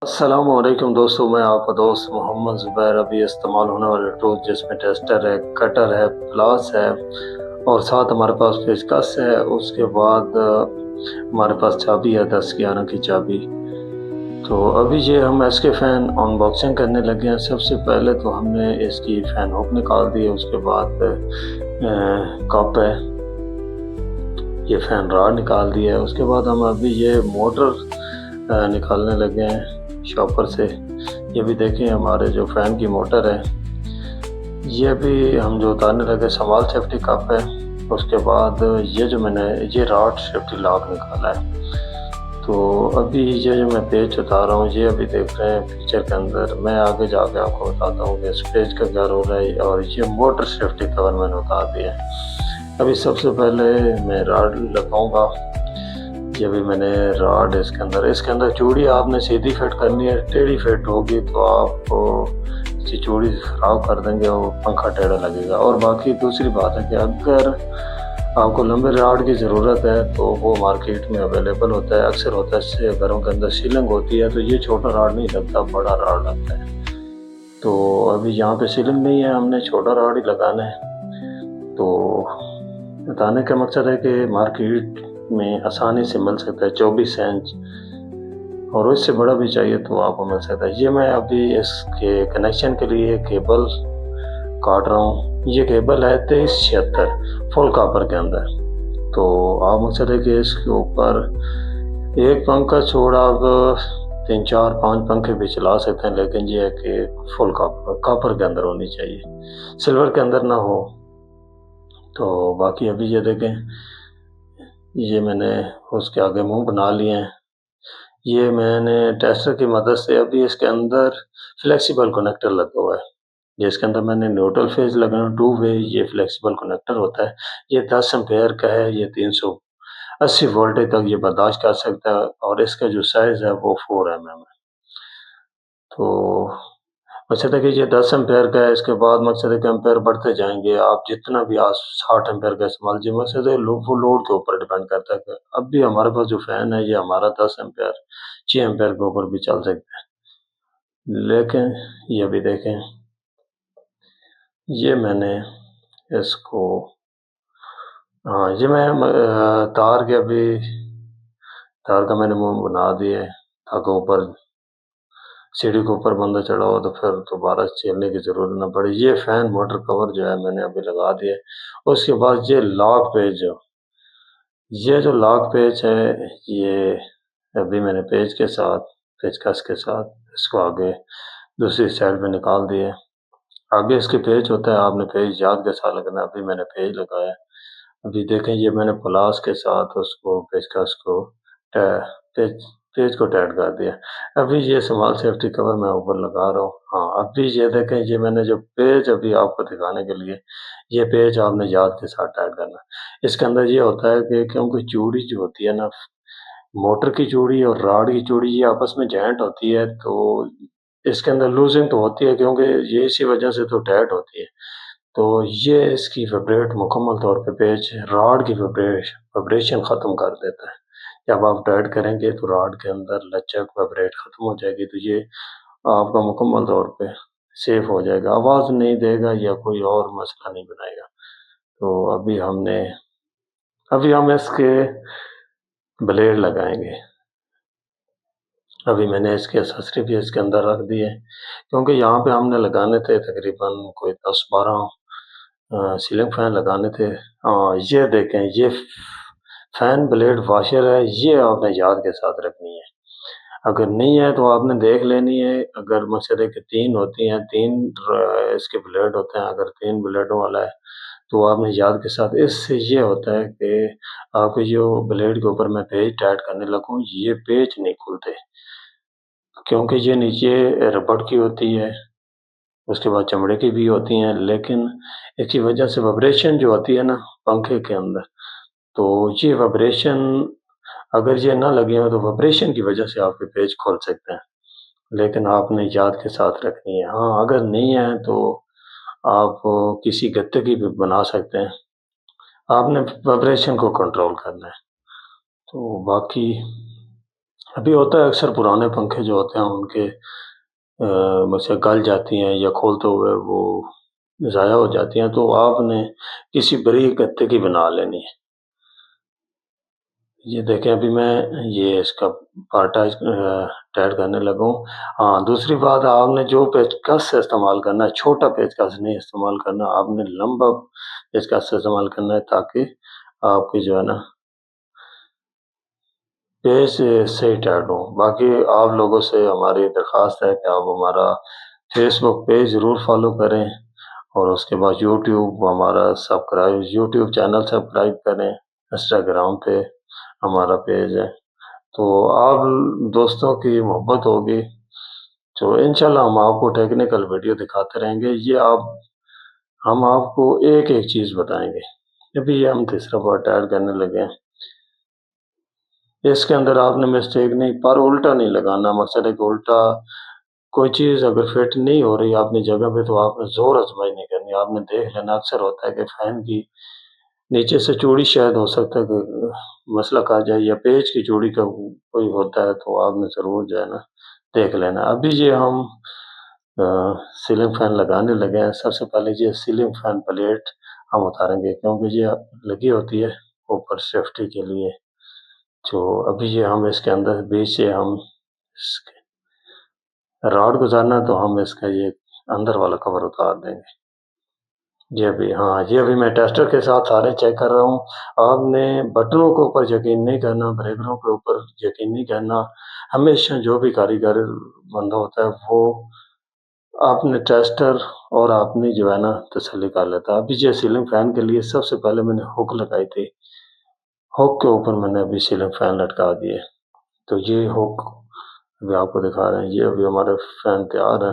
السلام علیکم دوستوں، میں آپ کا دوست محمد زبیر۔ ابھی استعمال ہونے والے ٹول جس میں ٹیسٹر ہے، کٹر ہے، پلاس ہے اور ساتھ ہمارے پاس پیچکس ہے۔ اس کے بعد ہمارے پاس چابی ہے 10/11 کی چابی۔ تو ابھی یہ ہم اس کے فین ان باکسنگ کرنے لگے ہیں۔ سب سے پہلے تو ہم نے اس کی فین ہک نکال دی ہے، اس کے بعد کپ ہے، یہ فین راڈ نکال دی ہے۔ اس کے بعد ہم ابھی یہ موٹر نکالنے لگے ہیں شاپر سے۔ یہ بھی دیکھیں ہمارے جو فین کی موٹر ہے، یہ بھی ہم جو اتارنے لگے سمال سیفٹی کپ ہے۔ اس کے بعد یہ جو میں نے یہ راڈ سیفٹی لاک نکالا ہے۔ تو ابھی یہ جو میں پیچ اتار رہا ہوں، یہ ابھی دیکھ رہے ہیں فیچر کے اندر۔ میں آگے جا کے آپ کو بتاتا ہوں کہ اس پیچ کا کیا رول ہے، اور یہ موٹر سیفٹی کور میں نے اتار دیا ہے۔ ابھی سب سے پہلے میں راڈ لگاؤں گا۔ یہ بھی میں نے راڈ اس کے اندر چوڑی آپ نے سیدھی فٹ کرنی ہے۔ ٹیڑھی فٹ ہوگی تو آپ اس کی چوڑی خراب کر دیں گے اور پنکھا ٹیڑھا لگے گا۔ اور باقی دوسری بات ہے کہ اگر آپ کو لمبے راڈ کی ضرورت ہے تو وہ مارکیٹ میں اویلیبل ہوتا ہے، اکثر ہوتا ہے۔ اس سے گھروں کے اندر سیلنگ ہوتی ہے تو یہ چھوٹا راڈ نہیں لگتا، بڑا راڈ لگتا ہے۔ تو ابھی یہاں پہ سیلنگ نہیں ہے، ہم نے چھوٹا راڈ ہی لگانا ہے۔ تو بتانے کا مقصد ہے کہ مارکیٹ میں آسانی سے مل سکتا ہے 24 انچ، اور اس سے بڑا بھی چاہیے تو آپ کو مل سکتا ہے۔ یہ میں ابھی اس کے کنیکشن کے لیے کیبل کاٹ رہا ہوں۔ یہ کیبل ہے 2376 فل کاپر کے اندر۔ تو آپ مقصد ہے کہ اس کے اوپر ایک پنکھا چھوڑا آپ 3 4 5 پنکھے بھی چلا سکتے ہیں، لیکن یہ ہے کہ فل کاپر کے اندر ہونی چاہیے، سلور کے اندر نہ ہو۔ تو باقی ابھی یہ دیکھیں، یہ میں نے اس کے آگے منہ بنا لیے ہیں۔ یہ میں نے ٹیسٹر کی مدد سے ابھی اس کے اندر فلیکسیبل کنیکٹر لگا ہوا ہے۔ یہ اس کے اندر میں نے نیوٹرل فیز لگانا 2 وے، یہ فلیکسیبل کنیکٹر ہوتا ہے۔ یہ 10 امپیئر کا ہے، یہ 380 وولٹیج تک یہ برداشت کر سکتا ہے، اور اس کا جو سائز ہے وہ 4 mm ہے۔ تو مقصد ہے کہ یہ 10 امپیئر کا ہے۔ اس کے بعد مقصد ہے کہ امپیئر بڑھتے جائیں گے، آپ جتنا بھی 60 امپیئر کا استعمال، جو مقصد ہے وہ لوڈ کے اوپر ڈیپینڈ کرتا ہے کہ اب بھی ہمارے پاس جو فین ہے یہ ہمارا 10 امپیئر 6 امپیئر کے اوپر بھی چل سکتا ہے۔ لیکن یہ بھی دیکھیں، یہ میں نے اس کو یہ میں تار کا میں نے منہ بنا دیے تاکہ اوپر سیڑھی کے اوپر بندہ چڑھا ہو تو پھر دوبارہ چلنے کی ضرورت نہ پڑے۔ یہ فین موٹر کور جو ہے میں نے ابھی لگا دیا ہے۔ اس کے بعد یہ لاک پیج جو لاک پیج ہے، یہ ابھی میں نے پیج کس کے ساتھ اس کو آگے دوسری سائڈ پہ نکال دیا ہے۔ آگے اس کے پیج ہوتا ہے، آپ نے پیج یاد کے ساتھ لگانا ہے۔ ابھی میں نے پیج لگایا ہے۔ ابھی دیکھیں یہ میں نے پلاس کے ساتھ اس کو پیج کو ٹائٹ کر دیا۔ ابھی یہ سمال سیفٹی کور میں اوپر لگا رہا ہوں۔ ابھی یہ دیکھیں، یہ میں نے جو پیج ابھی آپ کو دکھانے کے لیے، یہ پیج آپ نے یاد کے ساتھ ٹائٹ کرنا ہے۔ اس کے اندر یہ ہوتا ہے کہ کیونکہ چوڑی جو ہوتی ہے نا، موٹر کی چوڑی اور راڈ کی چوڑی یہ آپس میں جوائنٹ ہوتی ہے، تو اس کے اندر لوزنگ تو ہوتی ہے کیونکہ یہ اسی وجہ سے تو ٹائٹ ہوتی ہے۔ تو یہ اس کی ویبریٹ مکمل طور پہ پیج راڈ کی ویبریشن ختم کر دیتا ہے۔ جب آپ ٹائٹ کریں گے تو راڈ کے اندر لچک ویبریٹ ختم ہو جائے گی، تو یہ آپ کا مکمل طور پہ سیف ہو جائے گا، آواز نہیں دے گا یا کوئی اور مسئلہ نہیں بنائے گا۔ تو ابھی ہم اس کے بلیڈ لگائیں گے۔ ابھی میں نے اس کے اسسری بھی اس کے اندر رکھ دی ہے، کیونکہ یہاں پہ ہم نے لگانے تھے تقریباً کوئی 10-12 سیلنگ فین لگانے تھے۔ یہ دیکھیں، یہ فین بلیڈ واشر ہے، یہ آپ نے یاد کے ساتھ رکھنی ہے۔ اگر نہیں ہے تو آپ نے دیکھ لینی ہے۔ اگر مقصد ہے کہ 3 ہوتی ہیں، 3 اس کے بلیڈ ہوتے ہیں، اگر 3 بلیڈوں والا ہے تو آپ نے یاد کے ساتھ، اس سے یہ ہوتا ہے کہ آپ کے جو بلیڈ کے اوپر میں پیج ٹائٹ کرنے لگوں، یہ پیج نہیں کھلتے، کیونکہ یہ نیچے ربڑ کی ہوتی ہے، اس کے بعد چمڑے کی بھی ہوتی ہیں، لیکن اس کی وجہ سے ویبریشن جو ہوتی ہے نا پنکھے کے اندر، تو یہ ویبریشن اگر یہ نہ لگے ہوں تو ویبریشن کی وجہ سے آپ کے پیج کھول سکتے ہیں، لیکن آپ نے یاد کے ساتھ رکھنی ہے۔ اگر نہیں ہے تو آپ کسی گتے کی بھی بنا سکتے ہیں، آپ نے ویبریشن کو کنٹرول کرنا ہے۔ تو باقی ابھی ہوتا ہے اکثر پرانے پنکھے جو ہوتے ہیں ان کے سے گل جاتی ہیں یا کھولتے ہوئے وہ ضائع ہو جاتی ہیں، تو آپ نے کسی بریک گتے کی بنا لینی ہے۔ یہ دیکھیں ابھی میں یہ اس کا پارٹا ٹائٹ کرنے لگا ہوں۔ ہاں، دوسری بات، آپ نے جو پیچ کس سے استعمال کرنا ہے، چھوٹا پیچ کس نہیں استعمال کرنا، آپ نے لمبا پیچ کس سے استعمال کرنا ہے تاکہ آپ کی جو ہے نا پیج صحیح ٹائٹ ہو۔ باقی آپ لوگوں سے ہماری درخواست ہے کہ آپ ہمارا فیس بک پیج ضرور فالو کریں، اور اس کے بعد یوٹیوب ہمارا یوٹیوب چینل سبسکرائب کریں، انسٹاگرام پہ ہمارا پیج ہے۔ تو آپ دوستوں کی محبت ہوگی تو انشاءاللہ ہم آپ کو ٹیکنیکل ویڈیو دکھاتے رہیں گے۔ ہم آپ کو ایک ایک چیز بتائیں گے۔ ابھی یہ ہم تیسرا پارٹ ایڈ کرنے لگے ہیں۔ اس کے اندر آپ نے مسٹیک نہیں، پر الٹا نہیں لگانا، مقصد ہے کہ الٹا کوئی چیز اگر فٹ نہیں ہو رہی اپنی جگہ پہ تو آپ نے زور آزمائی نہیں کرنی، آپ نے دیکھ لینا۔ اکثر ہوتا ہے کہ فین کی نیچے سے چوڑی شاید ہو سکتا ہے کہ مسلک آ جائے، یا پیچ کی چوڑی کا کوئی ہوتا ہے، تو آپ نے ضرور جو ہے نا دیکھ لینا۔ ابھی یہ ہم سیلنگ فین لگانے لگے ہیں۔ سب سے پہلے یہ سیلنگ فین پلیٹ ہم اتاریں گے کیونکہ یہ لگی ہوتی ہے اوپر سیفٹی کے لیے۔ تو ابھی یہ ہم اس کے اندر بیچ سے ہم اس کے راڈ گزارنا ہے، تو ہم اس کا یہ اندر والا کور اتار دیں گے۔ یہ ابھی میں ٹیسٹر کے ساتھ سارے چیک کر رہا ہوں۔ آپ نے بٹنوں کے اوپر یقین نہیں کرنا، بریکروں کے اوپر یقین نہیں کرنا۔ ہمیشہ جو بھی کاریگر بندہ ہوتا ہے وہ اپنے ٹیسٹر اور اپنی جو ہے نا تسلی کر لیتا ہے۔ ابھی یہ سیلنگ فین کے لیے سب سے پہلے میں نے ہک لگائی تھی، ہک کے اوپر میں نے ابھی سیلنگ فین لٹکا دیے۔ تو یہ ہک ابھی آپ کو دکھا رہے ہیں، یہ ابھی ہمارے فین تیار ہے۔